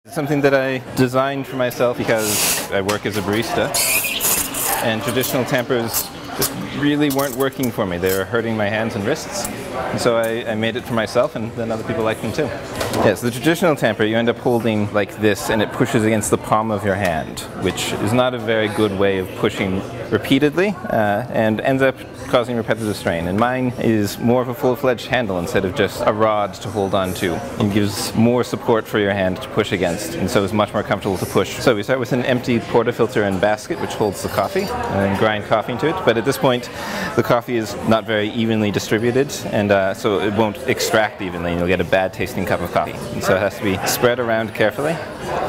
It's something that I designed for myself because I work as a barista, and traditional tampers just really weren't working for me. They were hurting my hands and wrists, and so I made it for myself, and then other people liked them too. Yes, the traditional tamper, you end up holding like this and it pushes against the palm of your hand, which is not a very good way of pushing repeatedly and ends up causing repetitive strain. And mine is more of a full-fledged handle instead of just a rod to hold on to. It gives more support for your hand to push against, and so it's much more comfortable to push. So we start with an empty portafilter and basket which holds the coffee, and then grind coffee into it. But at this point the coffee is not very evenly distributed, and so it won't extract evenly, and you'll get a bad tasting cup of coffee. And so it has to be spread around carefully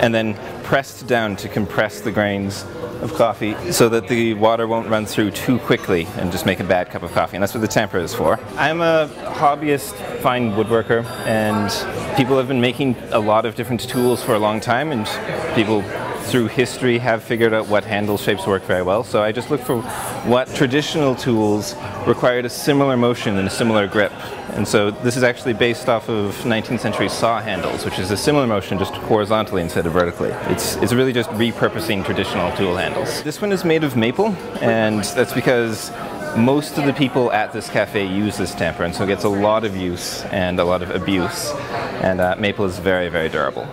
and then pressed down to compress the grains of coffee so that the water won't run through too quickly and just make a bad cup of coffee, and that's what the tamper is for. I'm a hobbyist fine woodworker, and people have been making a lot of different tools for a long time, and people through history have figured out what handle shapes work very well. So I just looked for what traditional tools required a similar motion and a similar grip. And so this is actually based off of 19th century saw handles, which is a similar motion just horizontally instead of vertically. It's really just repurposing traditional tool handles. This one is made of maple, and that's because most of the people at this cafe use this tamper, and so it gets a lot of use and a lot of abuse. And maple is very, very durable.